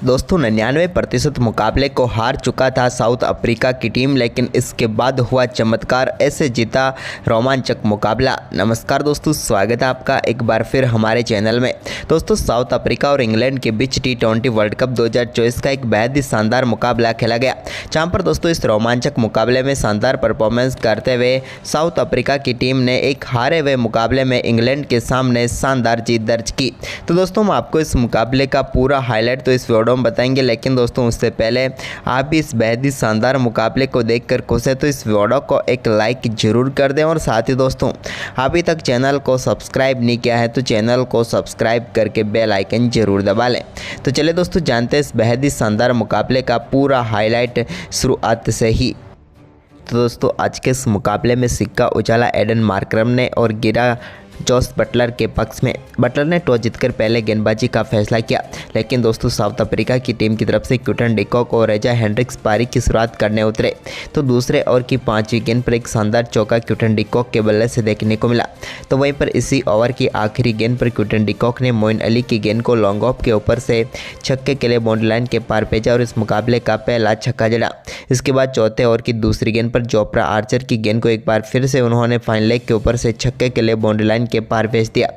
दोस्तों 99% मुकाबले को हार चुका था साउथ अफ्रीका की टीम, लेकिन इसके बाद हुआ चमत्कार, ऐसे जीता रोमांचक मुकाबला। नमस्कार दोस्तों, स्वागत है आपका एक बार फिर हमारे चैनल में। दोस्तों साउथ अफ्रीका और इंग्लैंड के बीच T20 वर्ल्ड कप 2024 का एक बेहद ही शानदार मुकाबला खेला गया, जहां पर दोस्तों इस रोमांचक मुकाबले में शानदार परफॉर्मेंस करते हुए साउथ अफ्रीका की टीम ने एक हारे हुए मुकाबले में इंग्लैंड के सामने शानदार जीत दर्ज की। तो दोस्तों हम आपको इस मुकाबले का पूरा हाईलाइट तो इस वीडियो में बताएंगे, लेकिन दोस्तों उससे पहले आप भी इस बेहद ही शानदार मुकाबले को देखकर खुश है तो इस वीडियो को एक लाइक जरूर कर दें, और साथ ही दोस्तों अभी तक चैनल को सब्सक्राइब नहीं किया है तो चैनल को सब्सक्राइब करके बेल आइकन जरूर दबा लें। तो चलिए दोस्तों जानते हैं इस बेहद ही शानदार मुकाबले का पूरा हाईलाइट शुरुआत से ही। तो दोस्तों आज के इस मुकाबले में सिक्का उछाला एडन मार्करम ने और गिरा जोस बटलर के पक्ष में। बटलर ने टॉस जीतकर पहले गेंदबाजी का फैसला किया, लेकिन दोस्तों साउथ अफ्रीका की टीम की तरफ से क्विंटन डिकॉक और रेजा हेंड्रिक्स पारी की शुरुआत करने उतरे, तो दूसरे ओवर की 5वीं गेंद पर एक शानदार चौका क्विंटन डिकॉक के बल्ले से देखने को मिला। तो वहीं पर इसी ओवर की आखिरी गेंद पर क्विंटन डिकॉक ने मोइन अली की गेंद को लॉन्ग ऑफ के ऊपर से छक्के के लिए बाउंड्री लाइन के पार भेजा और इस मुकाबले का पहला छक्का जड़ा। इसके बाद चौथे ओवर की दूसरी गेंद पर जोफ्रा आर्चर की गेंद को एक बार फिर से उन्होंने फाइन लेग के ऊपर से छक्के के लिए बाउंड्री लाइन के पार भेज दिया।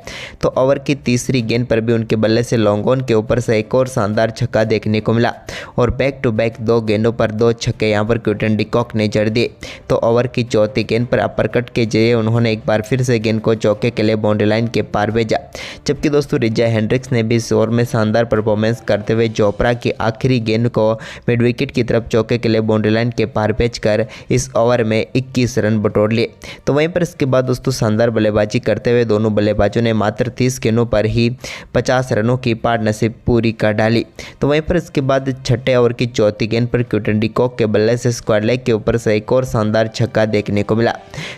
तो ओवर की तीसरी गेंद पर भी उनके बल्ले से लॉन्ग ऑन के ऊपर से एक और शानदार छक्का देखने को मिला और बैक टू बैक 2 गेंदों पर 2 छक्के यहां पर क्विंटन डिकॉक ने जड़ दिए। तो ओवर की चौथी गेंद पर अपरकट के जरिए उन्होंने एक बार फिर से गेंद को चौके के लिए बाउंड्री लाइन के पार भेजा। जबकि दोस्तों रेजा हेंड्रिक्स ने भी इस ओवर में शानदार परफॉर्मेंस करते हुए जोफ्रा की आखिरी गेंद को मिड विकेट की तरफ चौके के लिए बाउंड्री लाइन के पार भेजकर इस ओवर में 21 रन बटोर लिए। तो वहीं पर इसके बाद दोस्तों शानदार बल्लेबाजी करते हुए दोनों बल्लेबाजों ने मात्र 30 गेंदों पर ही 50 रनों की पार्टनरशिप पूरी कर डाली। तो वहीं पर इसके बाद छठे ओवर की चौथी गेंद पर क्विंटन डिकॉक के बल्ले से स्क्वायर लेग के ऊपर से एक और शानदार छक्का देखने को मिला।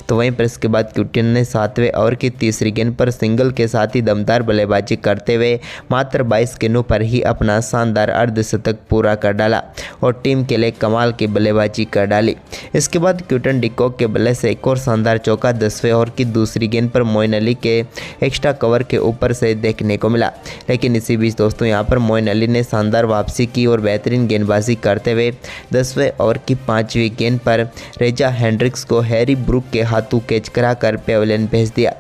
तो वहीं पर इसके बाद क्विंटन ने 7वें ओवर की तीसरी गेंद पर सिंगल के साथ ही दमदार बल्लेबाजी करते हुए मात्र 22 गेंदों पर ही अपना शानदार अर्धशतक पूरा कर डाला और टीम के लिए कमाल की बल्लेबाजी कर डाली। इसके बाद क्विंटन डिकॉक के बल्ले से एक और शानदार चौका 10वें ओवर की दूसरी गेंद पर मोइन अली के एक्स्ट्रा कवर के ऊपर से देखने को मिला, लेकिन इसी बीच दोस्तों यहां पर मोइन अली ने शानदार वापसी की और बेहतरीन गेंदबाजी करते हुए 10वें ओवर की 5वीं गेंद पर रेजा हेंड्रिक्स को हैरी ब्रूक के हाथों कैच कराकर पेविलियन भेज दिया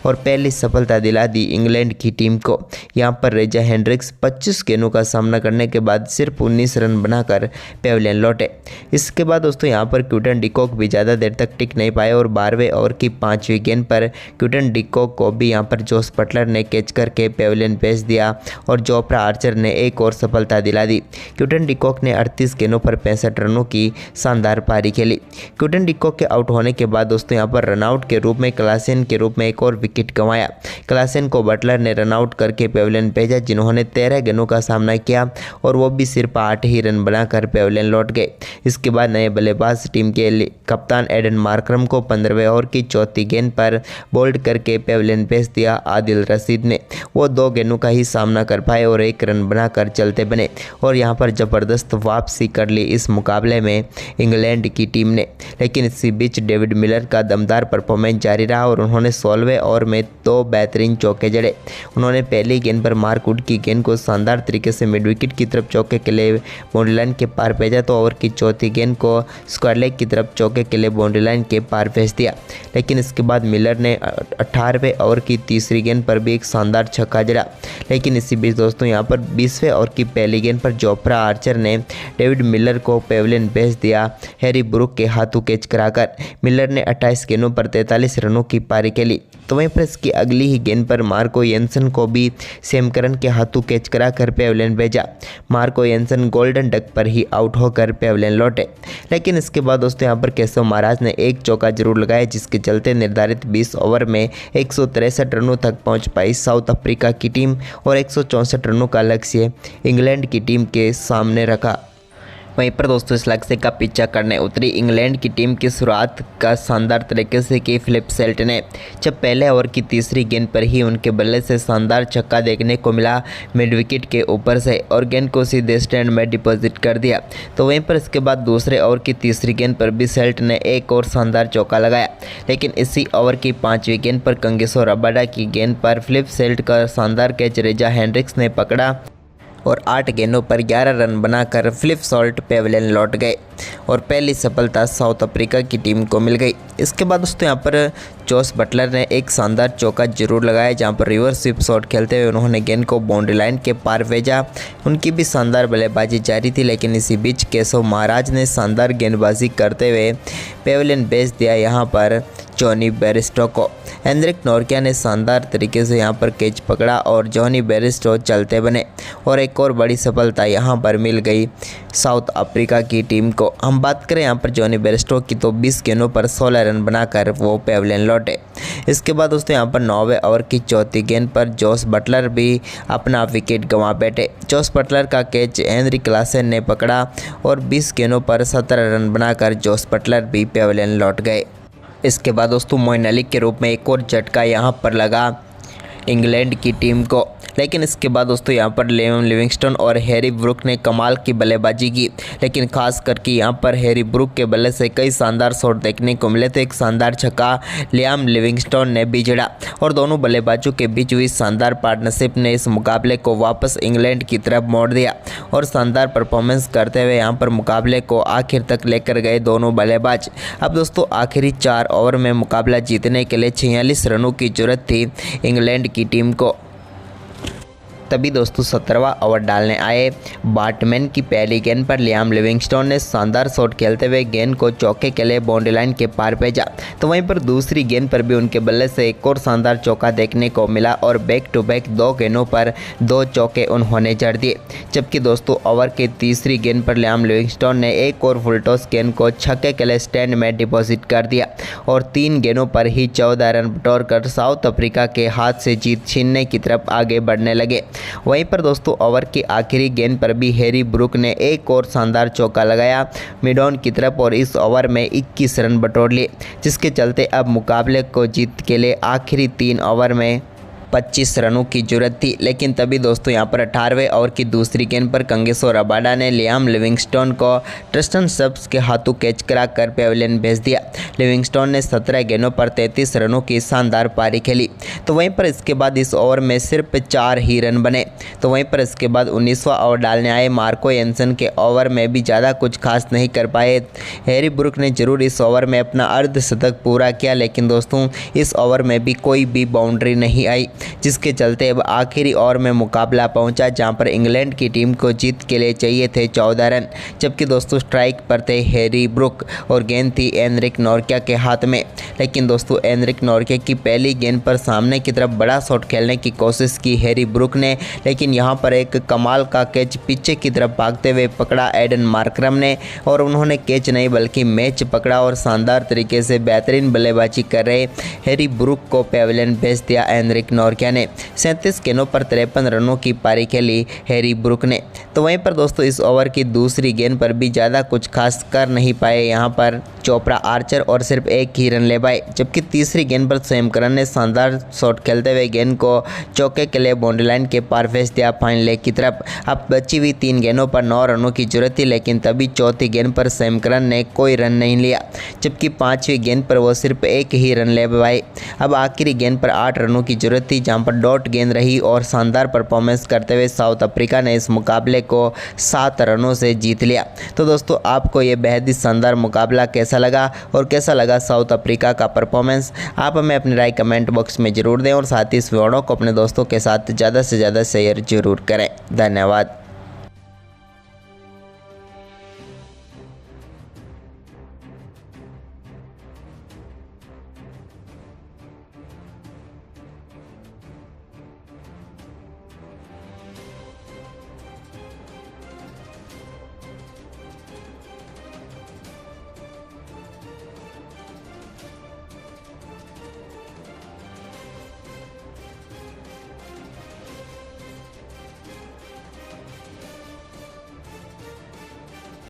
और पहली सफलता दिला दी इंग्लैंड की टीम को। यहां पर रेजा हेंड्रिक्स 25 गेंदों का सामना करने के बाद सिर्फ 19 रन बनाकर पेविलियन लौटे। इसके बाद दोस्तों यहां पर क्विंटन डिकॉक भी ज़्यादा देर तक टिक नहीं पाए और 12वें ओवर की 5वीं गेंद पर क्विंटन डिकॉक को भी यहां पर जोस बटलर ने कैच करके पेविलियन भेज दिया और जोफ्रा आर्चर ने एक और सफलता दिला दी। क्विंटन डिकॉक ने 38 गेंदों पर 65 रनों की शानदार पारी खेली। क्विंटन डिकॉक के आउट होने के बाद दोस्तों यहां पर रनआउट के रूप में क्लासेन के रूप में एक और विकेट गंवाया। क्लासेन को बटलर ने रनआउट करके पेविलियन भेजा, जिन्होंने 13 गेंदों का सामना किया और वो भी सिर्फ 8 ही रन बनाकर पेविलियन लौट गए। इसके बाद नए बल्लेबाज टीम के कप्तान एडन मार्करम को 15वें ओवर की चौथी गेंद पर बोल्ड करके पेविलियन भेज दिया। आदिल रशीद ने वो 2 गेंदों का ही सामना कर पाए और 1 रन बनाकर चलते बने और यहां पर ज़बरदस्त वापसी कर ली इस मुकाबले में इंग्लैंड की टीम ने। लेकिन इसी बीच डेविड मिलर का दमदार परफॉर्मेंस जारी रहा और उन्होंने 16वें ओवर में 2 बेहतरीन चौके जड़े। उन्होंने पहली गेंद पर मार्क वुड की गेंद को शानदार तरीके से मिड विकेट की तरफ चौके के लिए बाउंड्री लाइन के पार भेजा, तो ओवर की चौथी गेंद को स्क्वायर लेग की तरफ चौके के लिए बाउंड्री लाइन के पार भेज दिया। लेकिन इसके बाद मिलर ने 18वें ओवर की तीसरी गेंद पर भी एक शानदार छक्का जड़ा। लेकिन इसी बीच दोस्तों यहां पर 20वें ओवर की पहली गेंद पर जोफ्रा आर्चर ने डेविड मिलर को पेविलियन भेज दिया हैरी ब्रूक के हाथों कैच कराकर। मिलर ने 28 गेंदों पर 43 रनों की पारी खेली। तो वहीं पर इसकी अगली ही गेंद पर मार्को येंसन को भी सैम करन के हाथों कैच कराकर पेविलियन भेजा। मार्को येंसन गोल्डन डक पर ही आउट होकर पेविलियन लौटे। लेकिन इसके बाद दोस्तों यहां पर केशव महाराज ने एक चौका जरूर लगाया, जिसके चलते निर्धारित 20 ओवर में 163 रनों तक पहुंच पाई साउथ अफ्रीका की टीम और 164 रनों का लक्ष्य इंग्लैंड की टीम के सामने रखा। वहीं पर दोस्तों इस लक्ष्य का पीछा करने उतरी इंग्लैंड की टीम की शुरुआत का शानदार तरीके से की फिलिप सेल्ट ने, जब पहले ओवर की तीसरी गेंद पर ही उनके बल्ले से शानदार छक्का देखने को मिला मिड विकेट के ऊपर से और गेंद को सीधे स्टैंड में डिपॉजिट कर दिया। तो वहीं पर इसके बाद दूसरे ओवर की तीसरी गेंद पर भी सेल्ट ने एक और शानदार चौका लगाया। लेकिन इसी ओवर की 5वीं गेंद पर कंगिसो रबाडा की गेंद पर फिलिप सेल्ट का शानदार कैच रेजा हेंड्रिक्स ने पकड़ा और 8 गेंदों पर 11 रन बनाकर फ्लिप सॉल्ट पेविलियन लौट गए और पहली सफलता साउथ अफ्रीका की टीम को मिल गई। इसके बाद दोस्तों यहाँ पर जोस बटलर ने एक शानदार चौका जरूर लगाया, जहाँ पर रिवर्स स्वीप शॉट खेलते हुए उन्होंने गेंद को बाउंड्री लाइन के पार भेजा। उनकी भी शानदार बल्लेबाजी जारी थी, लेकिन इसी बीच केशव महाराज ने शानदार गेंदबाजी करते हुए पेविलियन भेज दिया यहाँ पर जॉनी बेयरस्टो को। हेनरिक नोरकिया ने शानदार तरीके से यहाँ पर कैच पकड़ा और जॉनी बेयरस्टो चलते बने और एक और बड़ी सफलता यहाँ पर मिल गई साउथ अफ्रीका की टीम को। हम बात करें यहाँ पर जॉनी बेयरस्टो की तो 20 गेंदों पर 16 रन बनाकर वो पेविलियन लौटे। इसके बाद दोस्तों यहाँ पर 9वें ओवर की चौथी गेंद पर जोस बटलर भी अपना विकेट गंवा बैठे। जोस बटलर का कैच हेनरी क्लासन ने पकड़ा और 20 गेंदों पर 17 रन बनाकर जोस बटलर भी पेविलियन लौट गए। इसके बाद दोस्तों मोइन अली के रूप में एक और झटका यहाँ पर लगा इंग्लैंड की टीम को, लेकिन इसके बाद दोस्तों यहाँ पर लियाम लिविंगस्टन और हैरी ब्रूक ने कमाल की बल्लेबाजी की, लेकिन खास करके यहाँ पर हैरी ब्रूक के बल्ले से कई शानदार शॉट देखने को मिले थे। एक शानदार छक्का लियाम लिविंगस्टन ने भी जड़ा और दोनों बल्लेबाजों के बीच हुई शानदार पार्टनरशिप ने इस मुकाबले को वापस इंग्लैंड की तरफ मोड़ दिया और शानदार परफॉर्मेंस करते हुए यहाँ पर मुकाबले को आखिर तक लेकर गए दोनों बल्लेबाज। अब दोस्तों आखिरी 4 ओवर में मुकाबला जीतने के लिए 46 रनों की जरूरत थी इंग्लैंड की टीम को। तभी दोस्तों 17वां ओवर डालने आए बाटमैन की पहली गेंद पर लियाम लिविंगस्टन ने शानदार शॉट खेलते हुए गेंद को चौके के लिए बाउंड्री लाइन के पार भेजा। तो वहीं पर दूसरी गेंद पर भी उनके बल्ले से एक और शानदार चौका देखने को मिला और बैक टू बैक 2 गेंदों पर 2 चौके उन्होंने जड़ दिए। जबकि दोस्तों ओवर की तीसरी गेंद पर लियाम लिविंगस्टन ने एक और फुल टॉस गेंद को छक्के के लिए स्टैंड में डिपॉजिट कर दिया और 3 गेंदों पर ही 14 रन बटोरकर साउथ अफ्रीका के हाथ से जीत छीनने की तरफ आगे बढ़ने लगे। वहीं पर दोस्तों ओवर की आखिरी गेंद पर भी हैरी ब्रूक ने एक और शानदार चौका लगाया मिडॉन की तरफ और इस ओवर में 21 रन बटोर लिए, जिसके चलते अब मुकाबले को जीत के लिए आखिरी 3 ओवर में 25 रनों की जरूरत थी। लेकिन तभी दोस्तों यहाँ पर 18वें ओवर की दूसरी गेंद पर कंगेसो रबाडा ने लियाम लिविंगस्टन को ट्रिस्टन सब्स के हाथों कैच कराकर पेविलियन भेज दिया। लिविंगस्टन ने 17 गेंदों पर 33 रनों की शानदार पारी खेली। तो वहीं पर इसके बाद इस ओवर में सिर्फ 4 ही रन बने। तो वहीं पर इसके बाद 19वां ओवर डालने आए मार्को एंसन के ओवर में भी ज़्यादा कुछ खास नहीं कर पाए। हैरी ब्रूक ने जरूर इस ओवर में अपना अर्धशतक पूरा किया, लेकिन दोस्तों इस ओवर में भी कोई भी बाउंड्री नहीं आई, जिसके चलते अब आखिरी ओवर में मुकाबला पहुंचा, जहां पर इंग्लैंड की टीम को जीत के लिए चाहिए थे 14 रन। जबकि दोस्तों स्ट्राइक पर थे हैरी ब्रूक और गेंद थी हेनरिक नोरकिया के हाथ में। लेकिन दोस्तों हेनरिक नोरकिया की पहली गेंद पर सामने की तरफ बड़ा शॉट खेलने की कोशिश की हैरी ब्रूक ने, लेकिन यहां पर एक कमाल का कैच पीछे की तरफ भागते हुए पकड़ा एडन मार्करम ने और उन्होंने कैच नहीं बल्कि मैच पकड़ा और शानदार तरीके से बेहतरीन बल्लेबाजी कर रहे हैरी ब्रूक को पेविलियन भेज दिया। हेनरिक नोरकिया ने 37 गेंदों पर 53 रनों की पारी खेली हैरी ब्रूक ने। तो वहीं पर दोस्तों इस ओवर की दूसरी गेंद पर भी ज़्यादा कुछ खास कर नहीं पाए यहाँ पर चोपड़ा आर्चर और सिर्फ 1 ही रन ले पाए। जबकि तीसरी गेंद पर सैम करन ने शानदार शॉट खेलते हुए गेंद को चौके के लिए बाउंड्री लाइन के पार भेज दिया फाइन लेग की तरफ। अब बची हुई 3 गेंदों पर 9 रनों की जरूरत थी, लेकिन तभी चौथी गेंद पर सैम करन ने कोई रन नहीं लिया, जबकि 5वीं गेंद पर वो सिर्फ 1 ही रन ले पाए। अब आखिरी गेंद पर 8 रनों की जरूरत थी, जहां पर डॉट गेंद रही और शानदार परफॉर्मेंस करते हुए साउथ अफ्रीका ने इस मुकाबले को 7 रनों से जीत लिया। तो दोस्तों आपको ये बेहद ही शानदार मुकाबला कैसा लगा और कैसा लगा साउथ अफ्रीका का परफॉर्मेंस, आप हमें अपनी राय कमेंट बॉक्स में ज़रूर दें और साथ ही इस वीडियो को अपने दोस्तों के साथ ज़्यादा से ज़्यादा शेयर जरूर करें। धन्यवाद।